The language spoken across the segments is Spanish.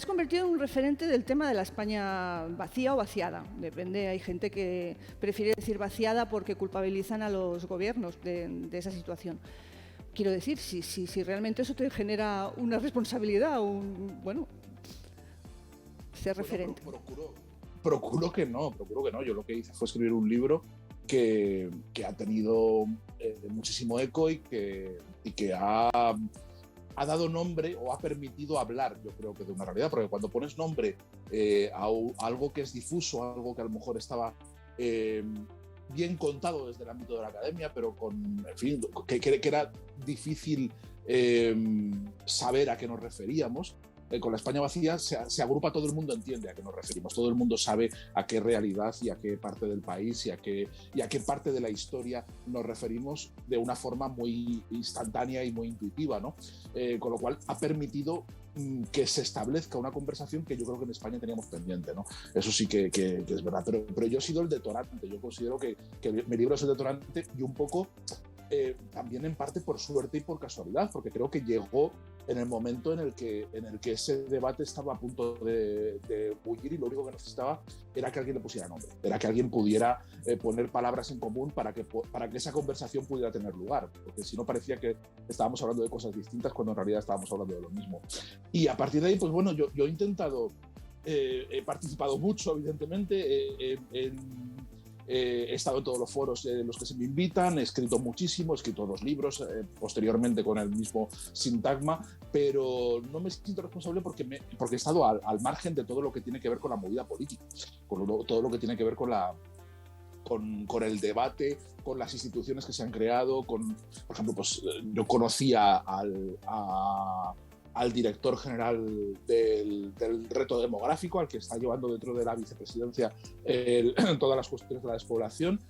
has convertido en un referente del tema de la España vacía o vaciada. Depende, hay gente que prefiere decir vaciada porque culpabilizan a los gobiernos de esa situación. Quiero decir, si realmente eso te genera una responsabilidad, bueno, ser referente. Procuro que no. Yo lo que hice fue escribir un libro que ha tenido muchísimo eco y que ha dado nombre o ha permitido hablar, yo creo que de una realidad, porque cuando pones nombre a algo que es difuso, a algo que a lo mejor estaba bien contado desde el ámbito de la academia, pero en fin, que era difícil saber a qué nos referíamos. Con la España vacía se agrupa, todo el mundo entiende a qué nos referimos, todo el mundo sabe a qué realidad y a qué parte del país y a qué parte de la historia nos referimos de una forma muy instantánea y muy intuitiva, ¿no? Con lo cual ha permitido que se establezca una conversación que yo creo que en España teníamos pendiente, ¿no? Eso sí que es verdad, pero yo he sido el detonante. Yo considero que mi libro es el detonante y un poco también en parte por suerte y por casualidad, porque creo que llegó en el momento en el que ese debate estaba a punto de bullir y lo único que necesitaba era que alguien le pusiera nombre, era que alguien pudiera poner palabras en común para que esa conversación pudiera tener lugar, porque si no parecía que estábamos hablando de cosas distintas cuando en realidad estábamos hablando de lo mismo. Y a partir de ahí, pues bueno, yo he intentado, he participado mucho, evidentemente, he estado en todos los foros en los que se me invitan, he escrito muchísimo, he escrito 2 libros, posteriormente con el mismo sintagma, pero no me siento responsable porque he estado al margen de todo lo que tiene que ver con la movida política, todo lo que tiene que ver con el debate, con las instituciones que se han creado, por ejemplo, pues yo conocía al director general del reto demográfico, al que está llevando dentro de la vicepresidencia todas las cuestiones de la despoblación.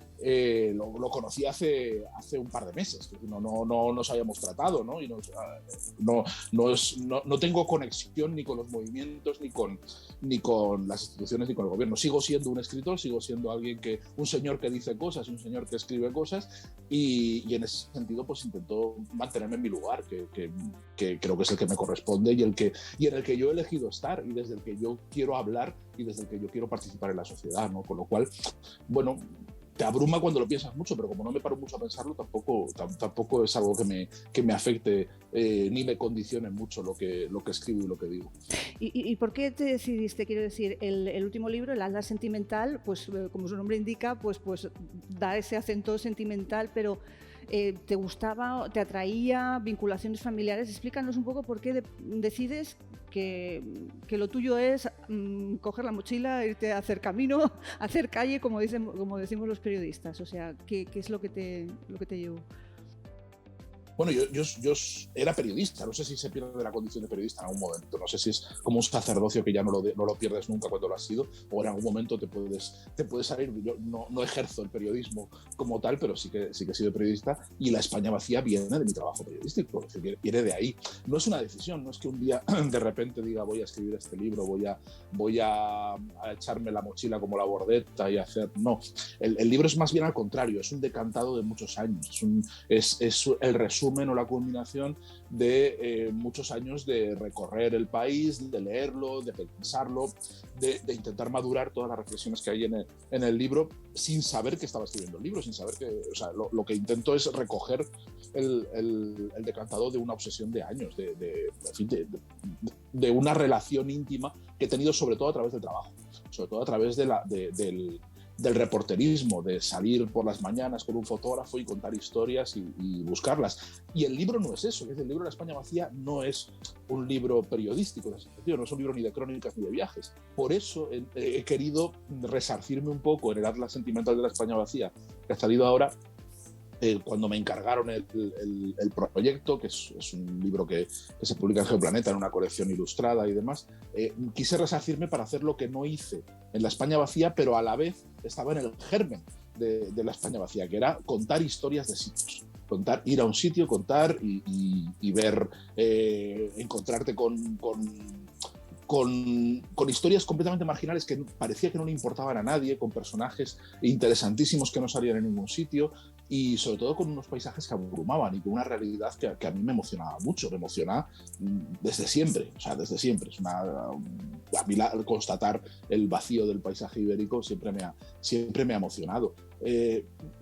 Lo conocí hace un par de meses, no nos habíamos tratado, ¿no? Y no tengo conexión ni con los movimientos, ni con las instituciones, ni con el gobierno. Sigo siendo un escritor, sigo siendo un señor que dice cosas, un señor que escribe cosas, y en ese sentido pues intento mantenerme en mi lugar, que creo que es el que me corresponde y en el que yo he elegido estar, y desde el que yo quiero hablar y desde el que yo quiero participar en la sociedad, ¿no? Con lo cual, bueno, te abruma cuando lo piensas mucho, pero como no me paro mucho a pensarlo, tampoco es algo que me afecte ni me condicione mucho lo que escribo y lo que digo. ¿Y por qué te decidiste? Quiero decir, el último libro, El Atlas Sentimental, pues como su nombre indica, pues da ese acento sentimental, pero ¿te gustaba, te atraía vinculaciones familiares? Explícanos un poco por qué decides que lo tuyo es coger la mochila, irte a hacer camino, hacer calle, como decimos los periodistas. O sea, ¿qué es lo que te llevó? Bueno, yo era periodista, no sé si se pierde la condición de periodista en algún momento, no sé si es como un sacerdocio que ya no lo pierdes nunca cuando lo has sido, o en algún momento te puedes salir. Yo no ejerzo el periodismo como tal, pero sí que he sido periodista, y la España vacía viene de mi trabajo periodístico, es decir, viene de ahí. No es una decisión, no es que un día de repente diga voy a escribir este libro, voy a echarme la mochila como la bordeta y hacer... No, el libro es más bien al contrario, es un decantado de muchos años, es el resumen o la culminación de muchos años de recorrer el país, de leerlo, de pensarlo, de intentar madurar todas las reflexiones que hay en el libro, sin saber que estaba escribiendo el libro, sin saber que... O sea, lo que intento es recoger el decantado de una obsesión de años, de una relación íntima que he tenido, sobre todo a través del trabajo, sobre todo a través del reporterismo, de salir por las mañanas con un fotógrafo y contar historias y buscarlas. Y el libro no es eso, el libro de la España vacía no es un libro periodístico, no es un libro ni de crónicas ni de viajes. Por eso he querido resarcirme un poco en el Atlas Sentimental de la España vacía, que ha salido ahora, cuando me encargaron el proyecto, que es un libro que se publica en Geoplaneta en una colección ilustrada y demás. Quise resarcirme para hacer lo que no hice en la España vacía, pero a la vez estaba en el germen de la España vacía, que era contar historias de sitios. Ir a un sitio, contar y ver, encontrarte con con historias completamente marginales que parecía que no le importaban a nadie, con personajes interesantísimos que no salían en ningún sitio y sobre todo con unos paisajes que abrumaban y con una realidad que a mí me emocionaba mucho, me emociona desde siempre, o sea, desde siempre. A mí constatar el vacío del paisaje ibérico siempre me ha emocionado.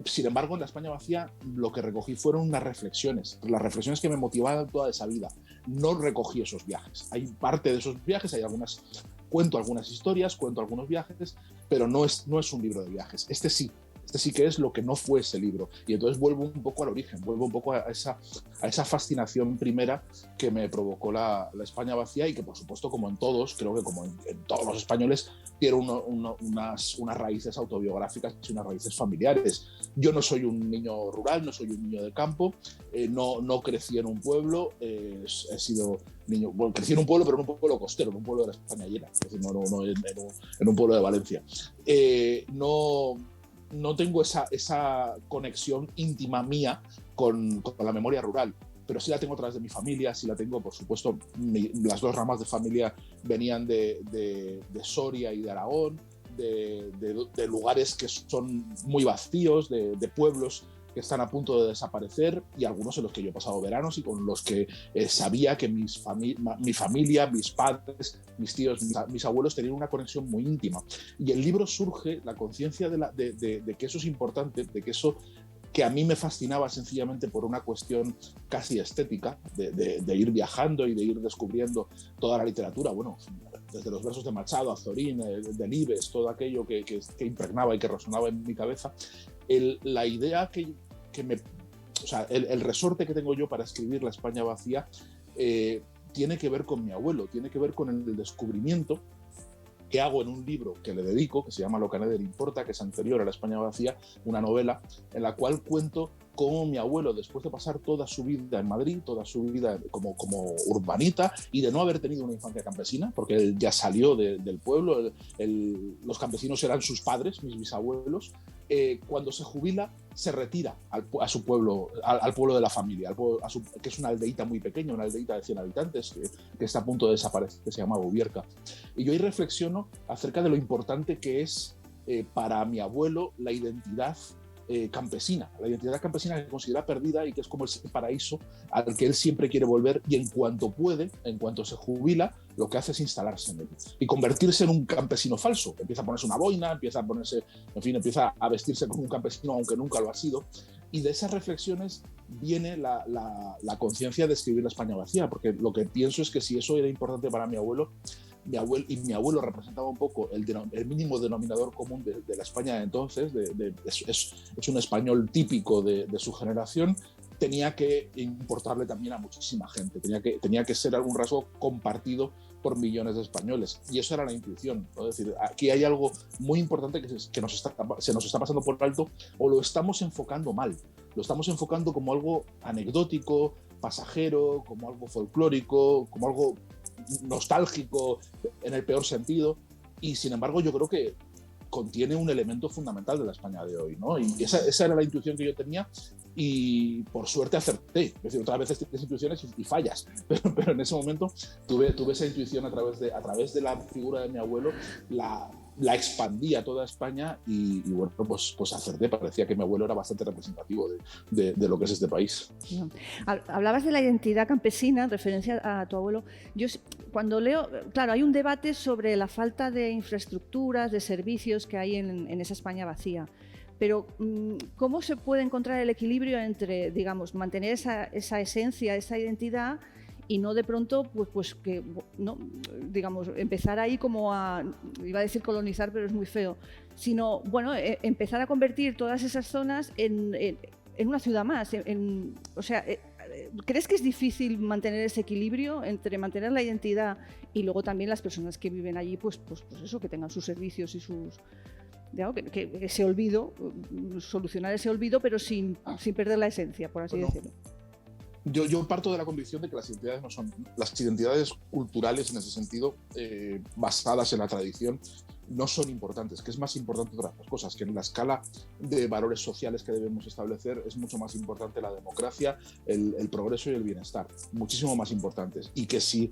Sin embargo, en La España vacía lo que recogí fueron unas reflexiones, las reflexiones que me motivaban toda esa vida. No recogí esos viajes. Hay parte de esos viajes, cuento algunas historias, cuento algunos viajes, pero no es un libro de viajes. Este sí que es lo que no fue ese libro. Y entonces vuelvo un poco al origen, vuelvo un poco a esa fascinación primera que me provocó la España vacía y que, por supuesto, como en todos, creo que como en todos los españoles, tiene unas raíces autobiográficas y unas raíces familiares. Yo no soy un niño rural, no soy un niño de campo, no crecí en un pueblo, he sido niño, bueno, crecí en un pueblo, pero en un pueblo costero, en un pueblo de la España llena, es decir, no en un pueblo de Valencia. No tengo esa conexión íntima mía con la memoria rural, pero sí la tengo a través de mi familia, sí la tengo, por supuesto, las dos ramas de familia venían de Soria y de Aragón, de lugares que son muy vacíos, de pueblos que están a punto de desaparecer y algunos en los que yo he pasado veranos y con los que sabía que mi familia, mis padres, mis tíos, mis abuelos tenían una conexión muy íntima. Y el libro surge, la conciencia de que eso es importante, de que eso que a mí me fascinaba sencillamente por una cuestión casi estética, de ir viajando y de ir descubriendo toda la literatura, bueno, desde los versos de Machado, Azorín, Delibes, todo aquello que impregnaba y que resonaba en mi cabeza. La idea o sea, el resorte que tengo yo para escribir La España vacía tiene que ver con mi abuelo, tiene que ver con el descubrimiento que hago en un libro que le dedico, que se llama Lo que a nadie le importa, que es anterior a La España vacía, una novela en la cual cuento cómo mi abuelo, después de pasar toda su vida en Madrid, toda su vida como urbanita y de no haber tenido una infancia campesina, porque él ya salió del pueblo, los campesinos eran sus padres, mis bisabuelos, cuando se jubila se retira a su pueblo, al pueblo de la familia, que es una aldeíta muy pequeña, una aldeíta de 100 habitantes que está a punto de desaparecer, que se llama Bubierca. Y yo ahí reflexiono acerca de lo importante que es para mi abuelo la identidad campesina, la identidad campesina que considera perdida y que es como el paraíso al que él siempre quiere volver y en cuanto puede, en cuanto se jubila, lo que hace es instalarse en él y convertirse en un campesino falso. Empieza a ponerse una boina, empieza a vestirse como un campesino aunque nunca lo ha sido. Y de esas reflexiones viene la conciencia de escribir La España vacía, porque lo que pienso es que si eso era importante para mi abuelo mi abuelo representaba un poco el mínimo denominador común de la España de entonces, es un español típico de su generación, tenía que importarle también a muchísima gente, tenía que ser algún rasgo compartido por millones de españoles. Y eso era la intuición, ¿no? Es decir, aquí hay algo muy importante que se nos está pasando por alto o lo estamos enfocando mal. Lo estamos enfocando como algo anecdótico, pasajero, como algo folclórico, como algo nostálgico en el peor sentido. Y sin embargo yo creo que contiene un elemento fundamental de la España de hoy, ¿no? Y esa era la intuición que yo tenía y por suerte acerté. Es decir, otras veces tienes intuiciones y fallas, pero en ese momento tuve esa intuición a través de la figura de mi abuelo, la expandí a toda España y bueno, pues acerté. Parecía que mi abuelo era bastante representativo de lo que es este país. Hablabas de la identidad campesina, en referencia a tu abuelo. Yo cuando leo, claro, hay un debate sobre la falta de infraestructuras, de servicios que hay en esa España vacía. Pero ¿cómo se puede encontrar el equilibrio entre, digamos, mantener esa esencia, esa identidad y no de pronto, pues que, no, digamos, empezar ahí como iba a decir colonizar, pero es muy feo, sino, bueno, empezar a convertir todas esas zonas en una ciudad más? O sea, ¿crees que es difícil mantener ese equilibrio entre mantener la identidad y luego también las personas que viven allí, pues eso, que tengan sus servicios y sus... Digamos, que ese olvido, solucionar ese olvido, pero sin perder la esencia, por así decirlo. Yo parto de la convicción de que las identidades no son las identidades culturales en ese sentido, basadas en la tradición, no son importantes, que es más importante otras cosas, que en la escala de valores sociales que debemos establecer es mucho más importante la democracia, el progreso y el bienestar, muchísimo más importantes. Y que si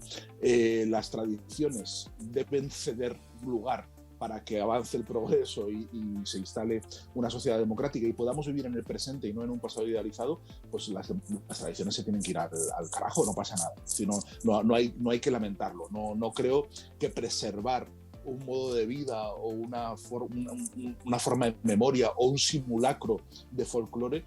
las tradiciones deben ceder lugar para que avance el progreso y se instale una sociedad democrática y podamos vivir en el presente y no en un pasado idealizado, pues las tradiciones se tienen que ir al carajo, no pasa nada. Si no hay que lamentarlo. No creo que preservar un modo de vida o una forma de memoria o un simulacro de folclore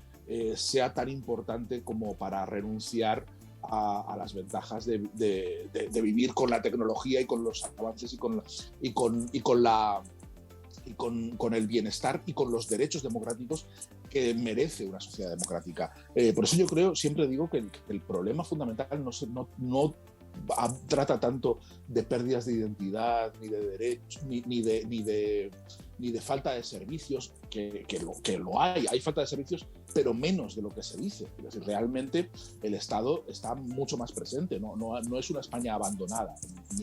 sea tan importante como para renunciar a las ventajas de vivir con la tecnología y con los avances con el bienestar y con los derechos democráticos que merece una sociedad democrática. Por eso yo siempre digo que el problema fundamental no trata tanto de pérdidas de identidad, ni de derechos, ni de falta de servicios, que lo hay falta de servicios, pero menos de lo que se dice. Es decir, realmente el Estado está mucho más presente, no es una España abandonada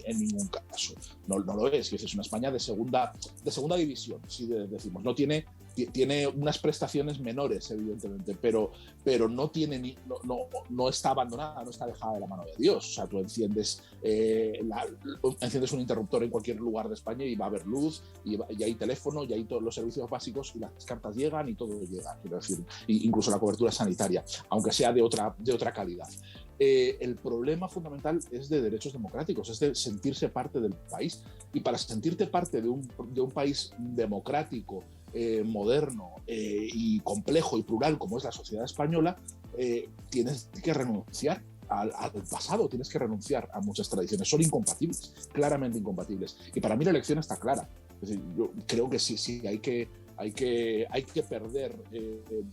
en ningún caso, no lo es una España de segunda división, si decimos, tiene unas prestaciones menores, evidentemente, pero no está abandonada, no está dejada de la mano de Dios. O sea, tú enciendes un interruptor en cualquier lugar de España y va a haber luz, y hay teléfono, y hay todos los servicios básicos, y las cartas llegan y todo llega, quiero decir, incluso la cobertura sanitaria, aunque sea de otra calidad. El problema fundamental es de derechos democráticos, es de sentirse parte del país, y para sentirte parte de un país democrático, moderno y complejo y plural como es la sociedad española, tienes que renunciar al pasado, tienes que renunciar a muchas tradiciones, son incompatibles, claramente incompatibles, y para mí la elección está clara. Es decir, yo creo que sí hay que perder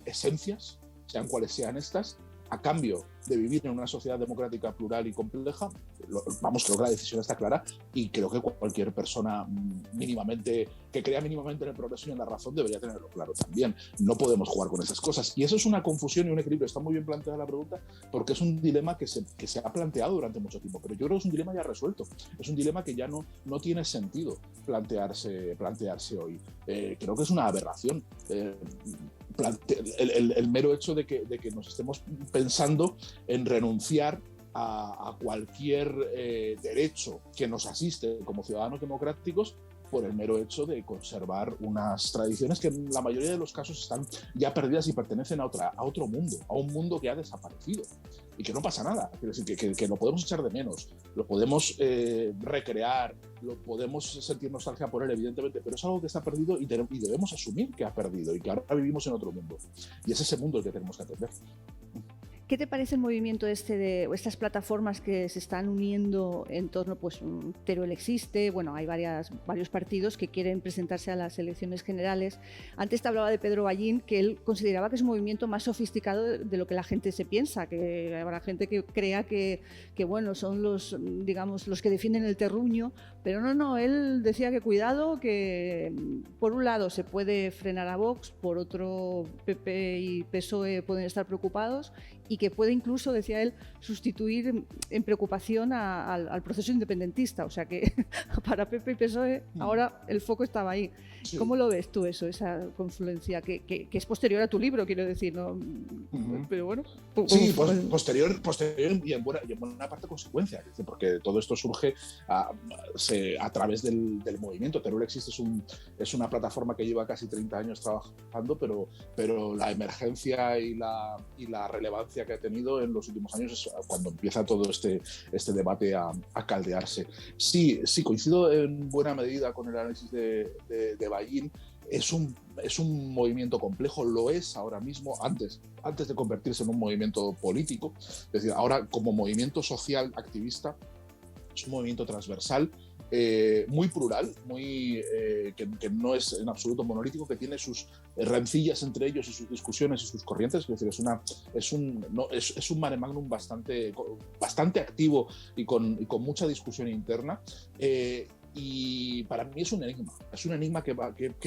esencias, sean cuales sean estas, a cambio de vivir en una sociedad democrática, plural y compleja. Creo que la decisión está clara, y creo que cualquier persona que crea mínimamente en el progreso y en la razón debería tenerlo claro también. No podemos jugar con esas cosas, y eso es una confusión y un equilibrio. Está muy bien planteada la pregunta, porque es un dilema que se ha planteado durante mucho tiempo, pero yo creo que es un dilema ya resuelto, es un dilema que ya no tiene sentido plantearse hoy. Creo que es una aberración el mero hecho de que nos estemos pensando en renunciar a cualquier derecho que nos asiste como ciudadanos democráticos por el mero hecho de conservar unas tradiciones que en la mayoría de los casos están ya perdidas y pertenecen a otro mundo, a un mundo que ha desaparecido, y que no pasa nada. Quiero decir, que lo podemos echar de menos, lo podemos recrear, lo podemos sentir nostalgia por él, evidentemente, pero es algo que está perdido y debemos asumir que ha perdido y que ahora vivimos en otro mundo. Y es ese mundo el que tenemos que atender. ¿Qué te parece el movimiento de estas plataformas que se están uniendo en torno, pues Teruel existe, bueno, hay varios partidos que quieren presentarse a las elecciones generales? Antes te hablaba de Pedro Ballín, que él consideraba que es un movimiento más sofisticado de lo que la gente se piensa, que habrá gente que crea que bueno, son los que defienden el terruño, pero no, él decía que cuidado, que por un lado se puede frenar a Vox, por otro PP y PSOE pueden estar preocupados, y que puede incluso, decía él, sustituir en preocupación al proceso independentista. O sea que para PP y PSOE ahora el foco estaba ahí. Sí. ¿Cómo lo ves tú eso, esa confluencia que es posterior a tu libro, quiero decir, ¿no? Pero bueno. Sí, posterior y en buena parte consecuencia, porque todo esto surge a través del movimiento. Teruel existe es una plataforma que lleva casi 30 años trabajando, pero la emergencia y la relevancia que ha tenido en los últimos años es cuando empieza todo este debate a caldearse. Sí, coincido en buena medida con el análisis de Ballín. Es un movimiento complejo, lo es ahora mismo, antes de convertirse en un movimiento político. Es decir, ahora como movimiento social activista es un movimiento transversal, muy plural, que no es en absoluto monolítico, que tiene sus rencillas entre ellos y sus discusiones y sus corrientes. Es decir, es un mare magnum bastante activo y con mucha discusión interna. Y para mí es un enigma que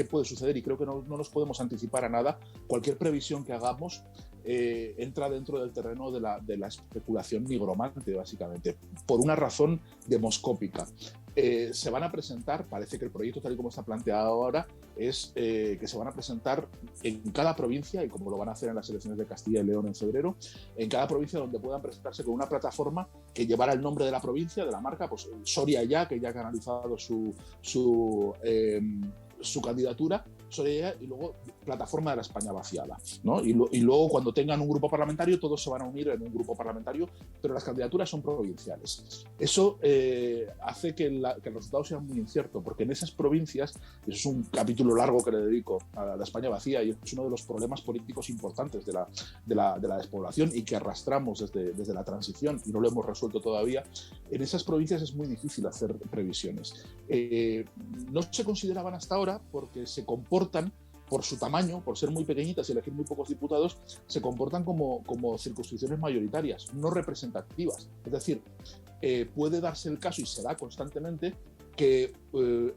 puede suceder, y creo que no nos podemos anticipar a nada. Cualquier previsión que hagamos entra dentro del terreno de la especulación nigromante, básicamente, por una razón demoscópica. Se van a presentar, parece que el proyecto tal y como está planteado ahora, es que se van a presentar en cada provincia, y como lo van a hacer en las elecciones de Castilla y León en febrero, en cada provincia donde puedan presentarse con una plataforma que llevará el nombre de la provincia, de la marca, pues Soria Ya, que ya ha canalizado su candidatura, Soria Ya, y luego plataforma de la España vaciada, ¿no? Y luego cuando tengan un grupo parlamentario, todos se van a unir en un grupo parlamentario, pero las candidaturas son provinciales. Eso hace que el resultado sea muy incierto, porque en esas provincias, y eso es un capítulo largo que le dedico a la España vacía, y es uno de los problemas políticos importantes de la despoblación y que arrastramos desde la transición y no lo hemos resuelto todavía. En esas provincias es muy difícil hacer previsiones. No se consideraban hasta ahora porque se comportan, por su tamaño, por ser muy pequeñitas y elegir muy pocos diputados, se comportan como circunscripciones mayoritarias, no representativas. Es decir, puede darse el caso, y se da constantemente, que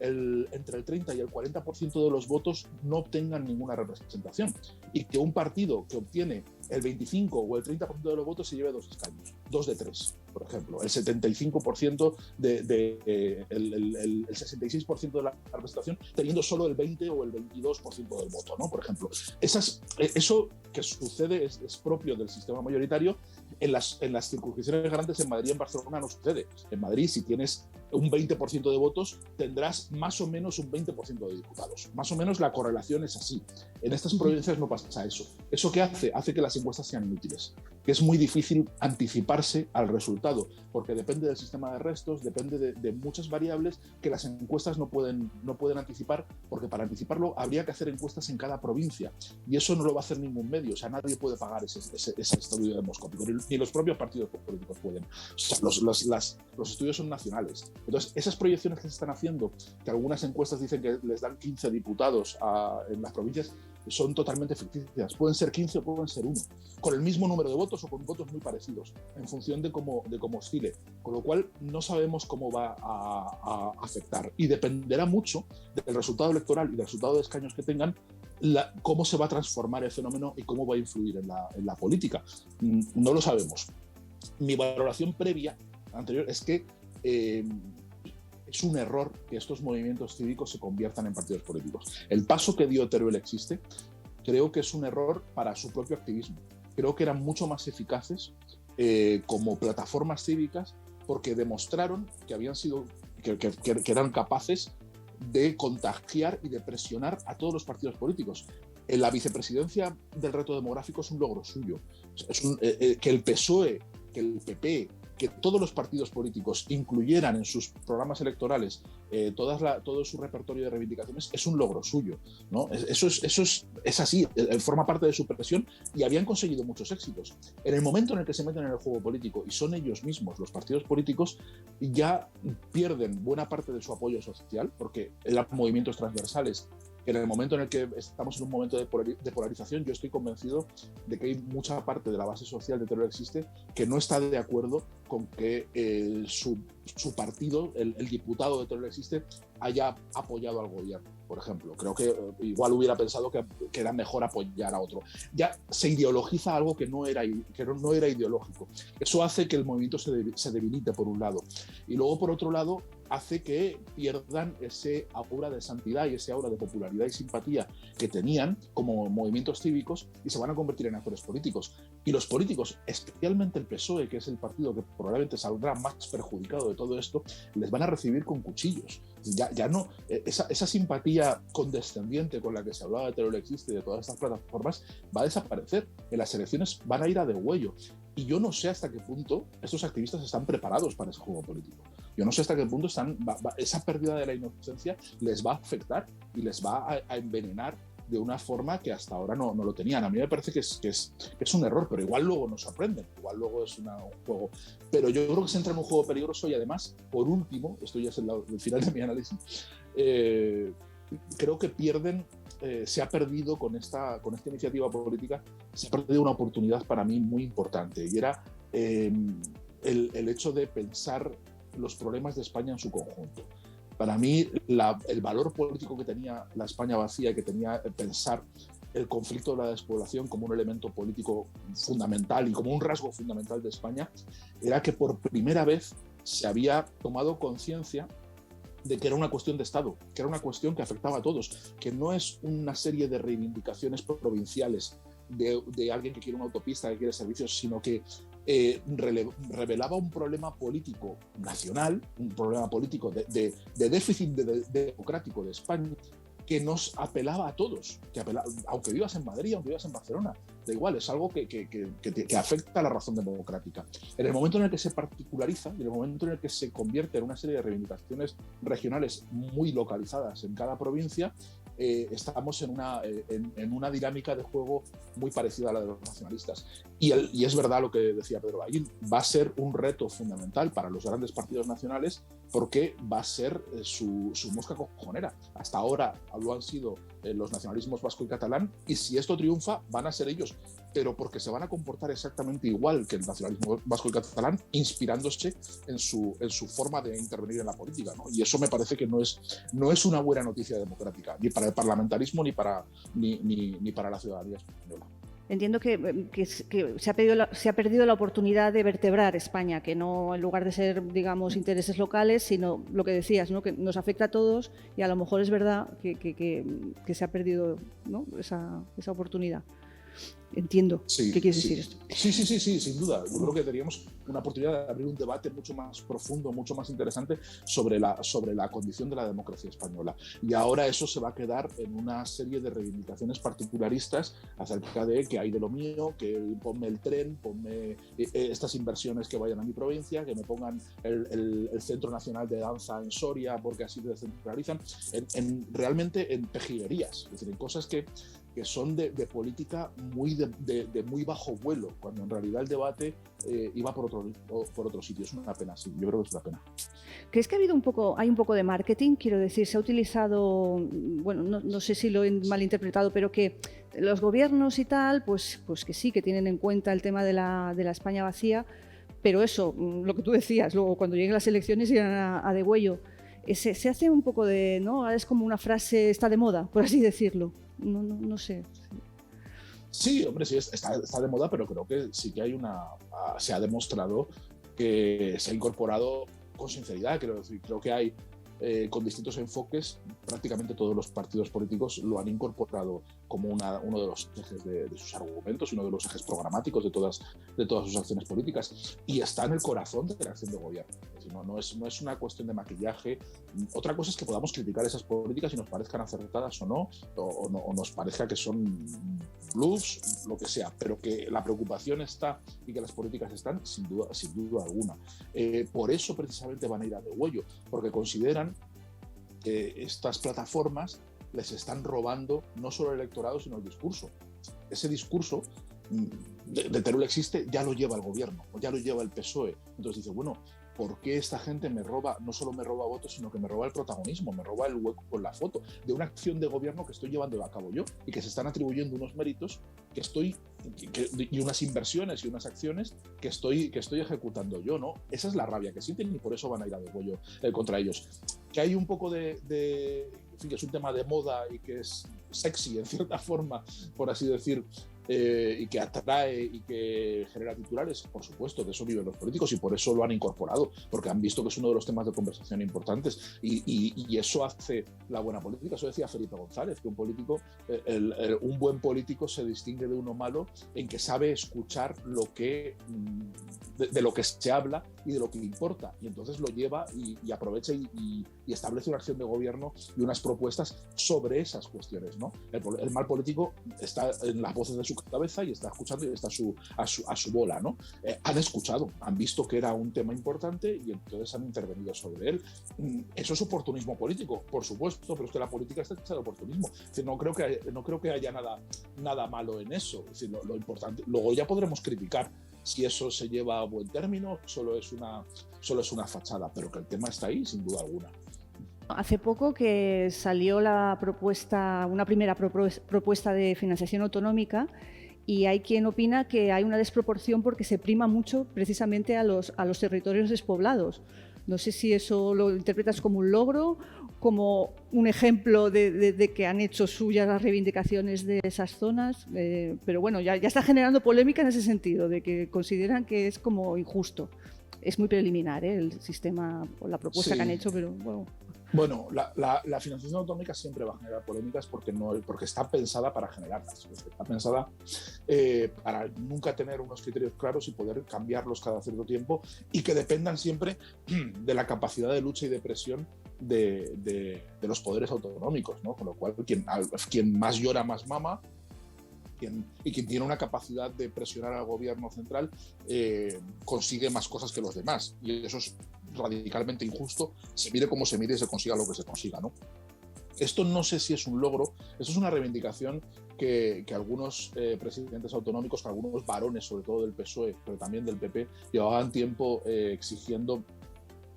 entre el 30 y el 40% de los votos no obtengan ninguna representación, y que un partido que obtiene el 25 o el 30% de los votos se lleve 2 escaños, 2 de 3, por ejemplo, el 75% el 66% de la representación teniendo solo el 20 o el 22% del voto, ¿no? Por ejemplo. Eso que sucede es propio del sistema mayoritario. En las circunscripciones grandes, en Madrid y en Barcelona, no sucede. En Madrid, si tienes un 20% de votos, tendrás más o menos un 20% de diputados. Más o menos la correlación es así. En estas provincias no pasa eso. ¿Eso qué hace? Hace que las encuestas sean inútiles, que es muy difícil anticiparse al resultado, porque depende del sistema de restos, depende de muchas variables que las encuestas no pueden anticipar, porque para anticiparlo habría que hacer encuestas en cada provincia, y eso no lo va a hacer ningún medio. O sea, nadie puede pagar ese estudio demoscópico, ni los propios partidos políticos pueden. O sea, los estudios son nacionales. Entonces, esas proyecciones que se están haciendo, que algunas encuestas dicen que les dan 15 diputados en las provincias, son totalmente ficticias. Pueden ser 15 o pueden ser 1, con el mismo número de votos o con votos muy parecidos, en función de cómo oscile. Con lo cual, no sabemos cómo va a afectar. Y dependerá mucho del resultado electoral y del resultado de escaños que tengan, cómo se va a transformar el fenómeno y cómo va a influir en la política. No lo sabemos. Mi valoración previa, anterior, es que es un error que estos movimientos cívicos se conviertan en partidos políticos. El paso que dio Teruel Existe creo que es un error para su propio activismo. Creo que eran mucho más eficaces como plataformas cívicas, porque demostraron que que eran capaces de contagiar y de presionar a todos los partidos políticos. La vicepresidencia del reto demográfico es un logro suyo. Que el PSOE, que el PP, que todos los partidos políticos incluyeran en sus programas electorales todo su repertorio de reivindicaciones, es un logro suyo, ¿no? Eso es así, forma parte de su presión, y habían conseguido muchos éxitos. En el momento en el que se meten en el juego político y son ellos mismos, los partidos políticos, ya pierden buena parte de su apoyo social, porque eran movimientos transversales. En el momento en el que estamos en un momento de polarización, yo estoy convencido de que hay mucha parte de la base social de Teruel Existe que no está de acuerdo con que su partido, el diputado de Teruel Existe, haya apoyado al gobierno, por ejemplo. Creo que igual hubiera pensado que era mejor apoyar a otro. Ya se ideologiza algo que no era ideológico. Eso hace que el movimiento se debilite, por un lado. Y luego, por otro lado, hace que pierdan ese aura de santidad y ese aura de popularidad y simpatía que tenían como movimientos cívicos, y se van a convertir en actores políticos. Y los políticos, especialmente el PSOE, que es el partido que probablemente saldrá más perjudicado de todo esto, les van a recibir con cuchillos. Ya no, esa simpatía condescendiente con la que se hablaba de Teruel Existe y de todas estas plataformas va a desaparecer. En las elecciones van a ir a degüello. Y yo no sé hasta qué punto estos activistas están preparados para ese juego político. Yo no sé hasta qué punto esa pérdida de la inocencia les va a afectar y les va a envenenar de una forma que hasta ahora no lo tenían. A mí me parece que es un error, pero igual luego nos sorprenden, igual luego es un juego. Pero yo creo que se entra en un juego peligroso, y además, por último, esto ya es el final de mi análisis, creo que se ha perdido con esta iniciativa política, se ha perdido una oportunidad para mí muy importante, y era el hecho de pensar los problemas de España en su conjunto. Para mí, el valor político que tenía la España vacía, que tenía pensar el conflicto de la despoblación como un elemento político fundamental y como un rasgo fundamental de España, era que por primera vez se había tomado conciencia de que era una cuestión de Estado, que era una cuestión que afectaba a todos, que no es una serie de reivindicaciones provinciales de alguien que quiere una autopista, que quiere servicios, sino que revelaba un problema político nacional, un problema político de déficit democrático de España, que nos apelaba a todos, aunque vivas en Madrid, aunque vivas en Barcelona, da igual, es algo que afecta a la razón democrática. En el momento en el que se particulariza, en el momento en el que se convierte en una serie de reivindicaciones regionales muy localizadas en cada provincia, estamos en una dinámica de juego muy parecida a la de los nacionalistas. Y es verdad lo que decía Pedro Ballín, va a ser un reto fundamental para los grandes partidos nacionales porque va a ser su mosca cojonera. Hasta ahora lo han sido los nacionalismos vasco y catalán, y si esto triunfa van a ser ellos, pero porque se van a comportar exactamente igual que el nacionalismo vasco y catalán, inspirándose en su forma de intervenir en la política, ¿no? Y eso me parece que no es una buena noticia democrática, ni para el parlamentarismo ni para la ciudadanía española. Entiendo que se ha perdido la oportunidad de vertebrar España, que no, en lugar de ser, digamos, intereses locales, sino lo que decías, ¿no? Que nos afecta a todos, y a lo mejor es verdad que se ha perdido, ¿no? esa oportunidad. Entiendo qué quieres decir esto. Sí, sin duda. Yo creo que teníamos una oportunidad de abrir un debate mucho más profundo, mucho más interesante sobre la condición de la democracia española. Y ahora eso se va a quedar en una serie de reivindicaciones particularistas acerca de que hay de lo mío, que ponme el tren, ponme estas inversiones que vayan a mi provincia, que me pongan el Centro Nacional de Danza en Soria porque así se descentralizan, realmente en pejiguerías, es decir, en cosas que son de política de muy bajo vuelo, cuando en realidad el debate iba por otro sitio. Es una pena, sí, yo creo que es una pena. ¿Crees que hay un poco de marketing? Quiero decir, se ha utilizado, bueno, no sé si lo he malinterpretado, pero que los gobiernos y tal, pues que sí, que tienen en cuenta el tema de la España vacía, pero eso, lo que tú decías, luego cuando lleguen las elecciones irán a degüello. Se hace un poco de, ¿no? Es como una frase, está de moda, por así decirlo. No sé. Sí, hombre, sí, está de moda, pero creo que sí que se ha demostrado que se ha incorporado con sinceridad. Creo que hay, con distintos enfoques, prácticamente todos los partidos políticos lo han incorporado como uno de los ejes de sus argumentos, uno de los ejes programáticos de todas sus acciones políticas, y está en el corazón de la acción de gobierno. Es decir, no es una cuestión de maquillaje. Otra cosa es que podamos criticar esas políticas y nos parezcan acertadas o no, o nos parezca que son bluffs, lo que sea, pero que la preocupación está y que las políticas están, sin duda alguna. Por eso precisamente van a ir a degüello, porque consideran que estas plataformas les están robando no solo el electorado, sino el discurso. Ese discurso de Teruel existe, ya lo lleva el gobierno, o ya lo lleva el PSOE. Entonces dice, bueno, ¿por qué esta gente no solo me roba votos, sino que me roba el protagonismo, me roba el hueco con la foto de una acción de gobierno que estoy llevando a cabo yo y que se están atribuyendo unos méritos y unas inversiones y unas acciones que estoy ejecutando yo, ¿no? Esa es la rabia que sienten y por eso van a ir a degüello contra ellos. Que hay un poco en fin, que es un tema de moda y que es sexy en cierta forma, por así decir, y que atrae y que genera titulares, por supuesto, de eso viven los políticos y por eso lo han incorporado, porque han visto que es uno de los temas de conversación importantes y eso hace la buena política. Eso decía Felipe González, que un buen político se distingue de uno malo en que sabe escuchar de lo que se habla y de lo que importa, y entonces lo lleva y aprovecha y establece una acción de gobierno y unas propuestas sobre esas cuestiones, ¿no? El mal político está en las voces de su cabeza y está escuchando y está a su bola, ¿no? Han escuchado, han visto que era un tema importante y entonces han intervenido sobre él. Eso es oportunismo político, por supuesto, pero es que la política está hecha de oportunismo. Es decir, no creo que haya nada malo en eso. Es decir, lo importante, luego ya podremos criticar si eso se lleva a buen término, solo es una fachada, pero que el tema está ahí sin duda alguna. Hace poco que salió una primera propuesta de financiación autonómica, y hay quien opina que hay una desproporción porque se prima mucho precisamente a los territorios despoblados. No sé si eso lo interpretas como un logro como un ejemplo de que han hecho suyas las reivindicaciones de esas zonas, pero bueno, ya está generando polémica en ese sentido, de que consideran que es como injusto. Es muy preliminar, el sistema o la propuesta que han hecho, pero bueno. Bueno, la financiación autonómica siempre va a generar polémicas porque está pensada para generarlas. Está pensada para nunca tener unos criterios claros y poder cambiarlos cada cierto tiempo y que dependan siempre de la capacidad de lucha y de presión de los poderes autonómicos, ¿no? Con lo cual, quien más llora, más mama. Quien tiene una capacidad de presionar al gobierno central consigue más cosas que los demás. Y eso es radicalmente injusto, se mire como se mire y se consiga lo que se consiga, ¿no? Esto no sé si es un logro, esto es una reivindicación que algunos presidentes autonómicos, que algunos varones, sobre todo del PSOE, pero también del PP, llevaban tiempo exigiendo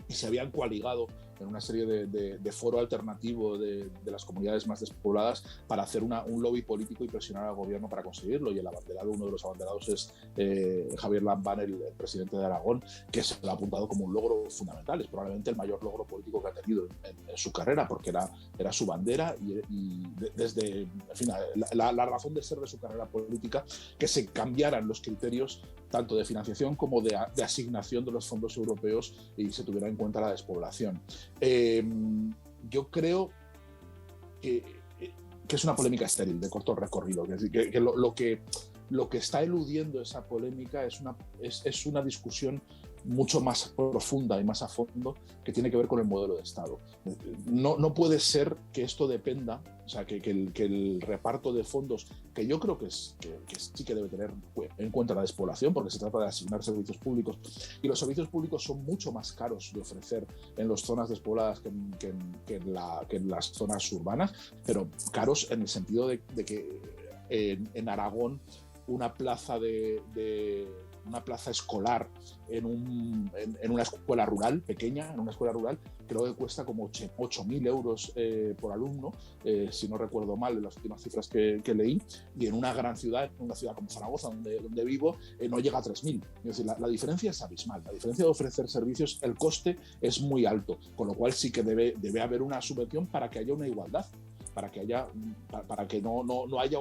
y se habían coaligado en una serie de foro alternativo de las comunidades más despobladas para hacer un lobby político y presionar al gobierno para conseguirlo. Y uno de los abanderados es Javier Lambán, el presidente de Aragón, que se lo ha apuntado como un logro fundamental. Es probablemente el mayor logro político que ha tenido en su carrera, porque era su bandera y desde, en fin, la razón de ser de su carrera política, que se cambiaran los criterios tanto de financiación como de asignación de los fondos europeos y se tuviera en cuenta la despoblación. Yo creo que es una polémica estéril, de corto recorrido. Es decir, que lo que está eludiendo esa polémica es una discusión mucho más profunda y más a fondo, que tiene que ver con el modelo de Estado. No puede ser que esto dependa, o sea, que el reparto de fondos, que yo creo que sí que debe tener en cuenta la despoblación, porque se trata de asignar servicios públicos, y los servicios públicos son mucho más caros de ofrecer en las zonas despobladas que en las zonas urbanas, pero caros en el sentido de que en Aragón una plaza una plaza escolar en una escuela rural pequeña, creo que cuesta como 8.000 euros por alumno, si no recuerdo mal, en las últimas cifras que leí, y en una gran ciudad, en una ciudad como Zaragoza, donde vivo, no llega a 3.000. Es decir, la diferencia es abismal. La diferencia de ofrecer servicios, el coste es muy alto, con lo cual sí que debe haber una subvención para que haya una igualdad, para que no haya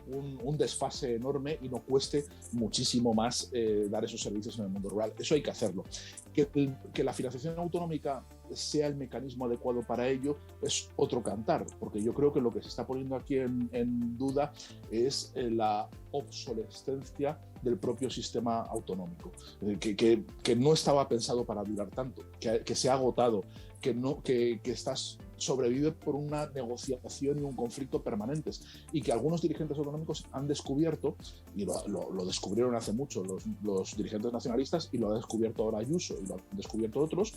un desfase enorme y no cueste muchísimo más dar esos servicios en el mundo rural. Eso hay que hacerlo. Que la financiación autonómica sea el mecanismo adecuado para ello es otro cantar, porque yo creo que lo que se está poniendo aquí en duda es la obsolescencia del propio sistema autonómico, que no estaba pensado para durar tanto, que se ha agotado, que sobrevive por una negociación y un conflicto permanentes, y que algunos dirigentes autonómicos han descubierto, y lo descubrieron hace mucho los dirigentes nacionalistas, y lo ha descubierto ahora Ayuso, y lo han descubierto otros,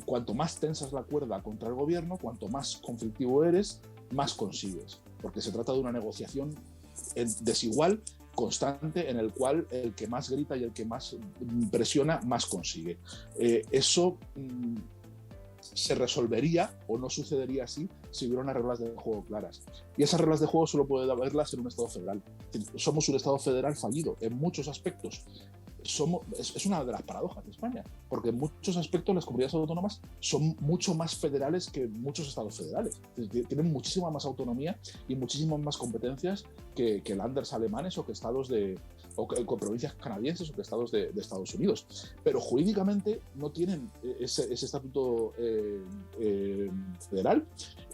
cuanto más tensas la cuerda contra el gobierno, cuanto más conflictivo eres, más consigues, porque se trata de una negociación desigual, constante, en el cual el que más grita y el que más presiona, más consigue. Eso se resolvería o no sucedería así si hubiera unas reglas de juego claras. Y esas reglas de juego solo puede haberlas en un Estado federal. Somos un Estado federal fallido en muchos aspectos. Es una de las paradojas de España, porque en muchos aspectos las comunidades autónomas son mucho más federales que muchos estados federales. Tienen muchísima más autonomía y muchísimas más competencias que landers alemanes o que con provincias canadienses o que estados de Estados Unidos. Pero jurídicamente no tienen ese estatuto federal.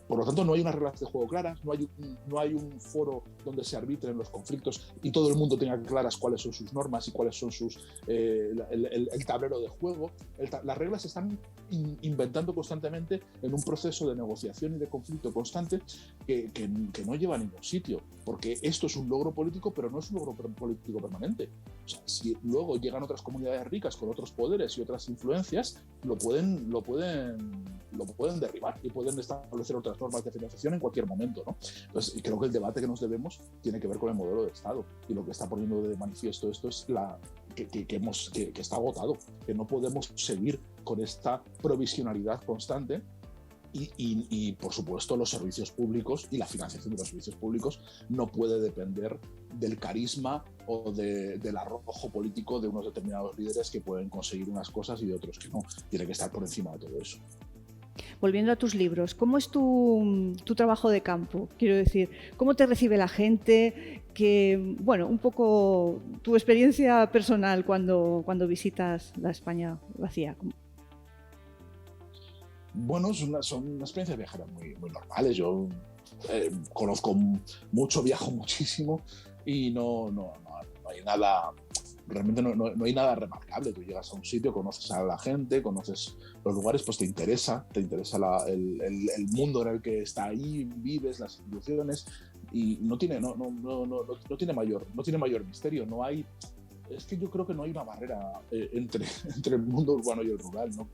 Por lo tanto, no hay unas reglas de juego claras, no hay un foro donde se arbitren los conflictos y todo el mundo tenga claras cuáles son sus normas y cuáles son el tablero de juego. Las reglas se están inventando constantemente en un proceso de negociación y de conflicto constante que no lleva a ningún sitio, porque esto es un logro político, pero no es un logro político permanente. O sea, si luego llegan otras comunidades ricas con otros poderes y otras influencias, lo pueden derribar y pueden establecer otras normas de financiación en cualquier momento, ¿no? Entonces, creo que el debate que nos debemos tiene que ver con el modelo de Estado, y lo que está poniendo de manifiesto esto es que está agotado, que no podemos seguir con esta provisionalidad constante. Y por supuesto, los servicios públicos y la financiación de los servicios públicos no puede depender del carisma o del arrojo político de unos determinados líderes que pueden conseguir unas cosas y de otros que no. Tiene que estar por encima de todo eso. volviendo a tus libros, ¿cómo es tu trabajo de campo? Quiero decir, ¿cómo te recibe la gente? Bueno, un poco tu experiencia personal cuando visitas la España vacía. Bueno, son una experiencias viajeras muy normales. Yo conozco mucho, viajo muchísimo y no hay nada, realmente no hay nada remarcable. Tú llegas a un sitio, conoces a la gente, conoces los lugares, pues te interesa el mundo en el que está ahí, vives, las instituciones, y no tiene mayor misterio. Es que yo creo que no hay una barrera entre el mundo urbano y el rural. No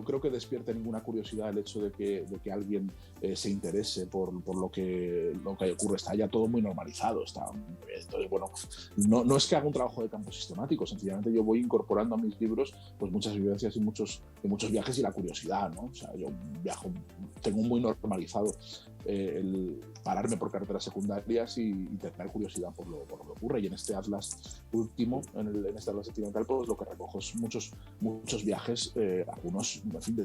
creo que despierte ninguna curiosidad el hecho de que alguien se interese por lo que ocurre. Está ya todo muy normalizado. Entonces, bueno, no es que haga un trabajo de campo sistemático, sencillamente yo voy incorporando a mis libros pues muchas vivencias y muchos viajes y la curiosidad, ¿no? O sea, yo viajo, tengo muy normalizado el pararme por carreteras secundarias y tener curiosidad por lo que ocurre. Y en este atlas último, en este atlas sentimental, pues lo que recojo es muchos viajes, algunos, en fin,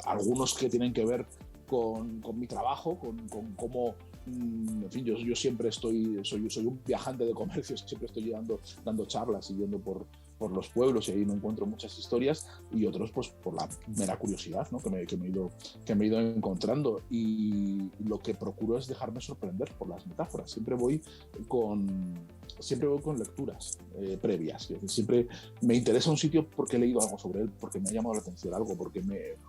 algunos que tienen que ver con mi trabajo, con cómo, en fin, yo siempre soy un viajante de comercio, siempre estoy dando charlas y yendo por los pueblos, y ahí me encuentro muchas historias, y otros pues por la mera curiosidad, ¿no? que me he ido encontrando, y lo que procuro es dejarme sorprender por las metáforas. Siempre voy con lecturas previas. Es decir, siempre me interesa un sitio porque he leído algo sobre él, porque me ha llamado la atención algo, porque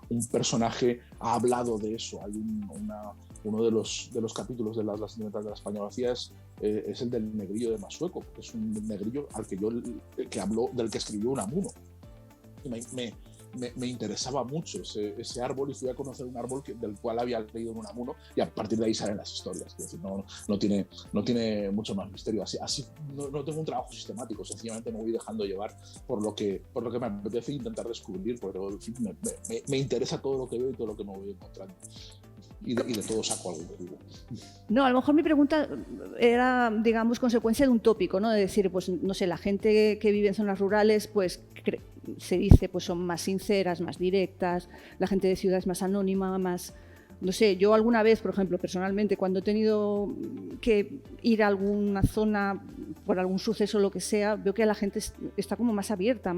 un personaje ha hablado de eso. Hay uno de los capítulos de las sentimental de la España vacía es el del negrillo de Masueco, que es un negrillo del que escribió Unamuno. Y me interesaba mucho ese árbol, y fui a conocer un árbol del cual había leído en Unamuno, y a partir de ahí salen las historias. Es decir, no tiene mucho más misterio. Así no tengo un trabajo sistemático, sencillamente me voy dejando llevar por lo que me apetece intentar descubrir, pero en fin, me interesa todo lo que veo y todo lo que me voy encontrando. Y de todo saco algo jugo. No, a lo mejor mi pregunta era, digamos, consecuencia de un tópico, ¿no? De decir, pues, no sé, la gente que vive en zonas rurales, pues, se dice, pues, son más sinceras, más directas, la gente de ciudad es más anónima, más... No sé, yo alguna vez, por ejemplo, personalmente, cuando he tenido que ir a alguna zona por algún suceso o lo que sea, veo que la gente está como más abierta,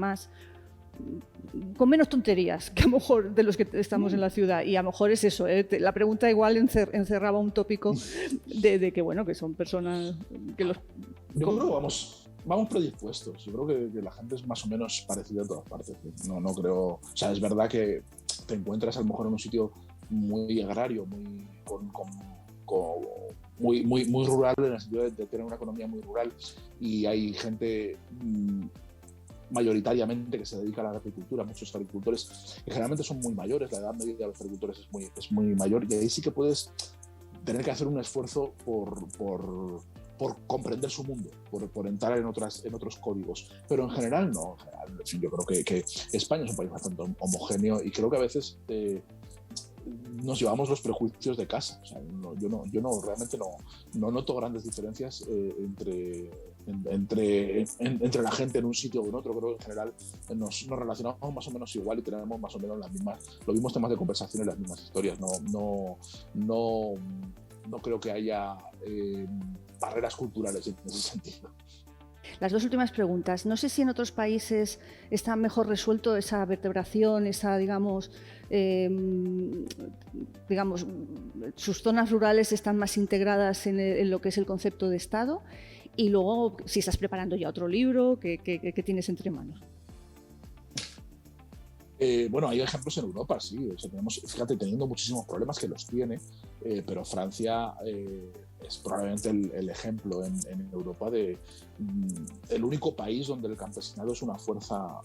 con menos tonterías que a lo mejor de los que estamos en la ciudad, y a lo mejor es eso, la pregunta igual encerraba un tópico de que, bueno, que son personas que los... Yo creo que vamos predispuestos. Yo creo que la gente es más o menos parecida en todas partes. No creo... O sea, es verdad que te encuentras a lo mejor en un sitio muy agrario, muy rural, en el sentido de tener una economía muy rural, y hay gente mayoritariamente que se dedica a la agricultura, muchos agricultores que generalmente son muy mayores, la edad media de los agricultores es muy mayor, y ahí sí que puedes tener que hacer un esfuerzo por comprender su mundo, por entrar en otros códigos, pero en general no. En fin, yo creo que España es un país bastante homogéneo, y creo que a veces nos llevamos los prejuicios de casa. O sea, yo realmente no noto grandes diferencias entre la gente en un sitio o en otro. Creo que en general nos relacionamos más o menos igual y tenemos más o menos los mismos temas de conversación y las mismas historias. No creo que haya barreras culturales en ese sentido. Las dos últimas preguntas. No sé si en otros países está mejor resuelto esa vertebración, digamos, sus zonas rurales están más integradas en lo que es el concepto de Estado, y luego si estás preparando ya otro libro, ¿qué tienes entre manos? Bueno, hay ejemplos en Europa, sí. O sea, fíjate, teniendo muchísimos problemas, que los tiene, pero Francia es probablemente el ejemplo en Europa de el único país donde el campesinado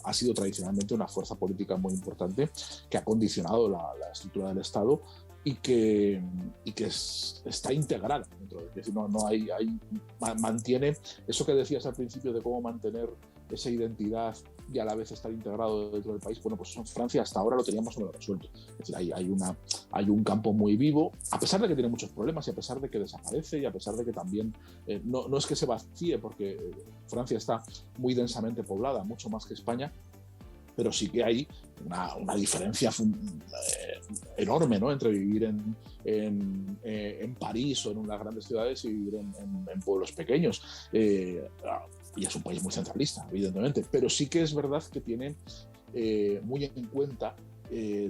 ha sido tradicionalmente una fuerza política muy importante, que ha condicionado la estructura del Estado, y que está integrada dentro de, es decir, mantiene eso que decías al principio de cómo mantener esa identidad y a la vez estar integrado dentro del país. Bueno, pues en Francia hasta ahora lo teníamos menos resuelto. Es decir, hay un campo muy vivo, a pesar de que tiene muchos problemas, y a pesar de que desaparece, y a pesar de que también no es que se vacíe, porque Francia está muy densamente poblada, mucho más que España, pero sí que hay una diferencia enorme, ¿no?, entre vivir en París o en unas grandes ciudades y vivir en pueblos pequeños. Y es un país muy centralista, evidentemente, pero sí que es verdad que tiene muy en cuenta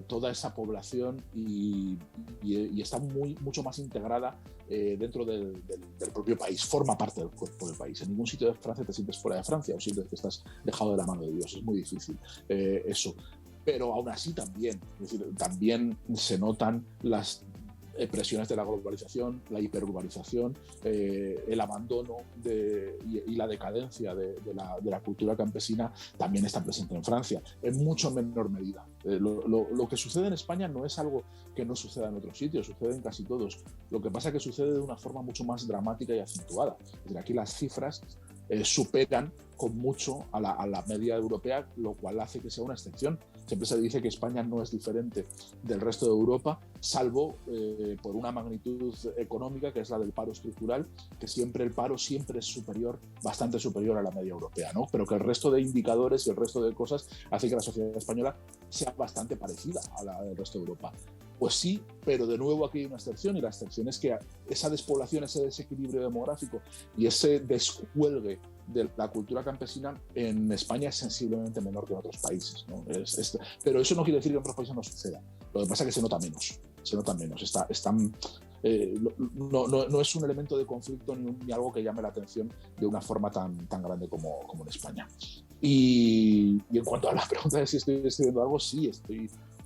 toda esa población y está mucho más integrada dentro del propio país, forma parte del cuerpo del país. En ningún sitio de Francia te sientes fuera de Francia o sientes que estás dejado de la mano de Dios, es muy difícil eso. Pero aún así también, es decir, también se notan las presiones de la globalización, la hiperurbanización, el abandono y la decadencia de la cultura campesina también está presente en Francia, en mucho menor medida. Lo que sucede en España no es algo que no suceda en otros sitios, sucede en casi todos. Lo que pasa es que sucede de una forma mucho más dramática y acentuada. Es decir, aquí las cifras superan con mucho a la media europea, lo cual hace que sea una excepción. Siempre se dice que España no es diferente del resto de Europa, salvo por una magnitud económica, que es la del paro estructural, que el paro siempre es superior, bastante superior a la media europea, ¿no? Pero que el resto de indicadores y el resto de cosas hace que la sociedad española sea bastante parecida a la del resto de Europa. Pues sí, pero de nuevo aquí hay una excepción, y la excepción es que esa despoblación, ese desequilibrio demográfico y ese descuelgue de la cultura campesina en España es sensiblemente menor que en otros países, ¿no? Pero eso no quiere decir que en otros países no suceda. Lo que pasa es que se nota menos. No es un elemento de conflicto ni algo que llame la atención de una forma tan grande como en España. Y en cuanto a la pregunta de si estoy escribiendo algo, sí,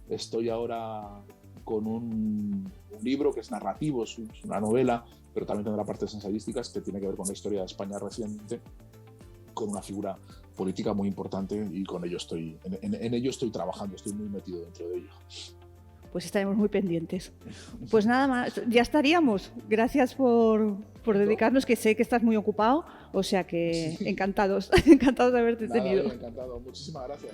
estoy ahora con un libro que es narrativo, es una novela, pero también tendrá partes ensayísticas, que tiene que ver con la historia de España reciente, con una figura política muy importante, y con ello en ello estoy trabajando, estoy muy metido dentro de ello. Pues estaremos muy pendientes. Pues nada más, ya estaríamos. Gracias por dedicarnos, que sé que estás muy ocupado, o sea que encantados de haberte tenido. Encantado, muchísimas gracias.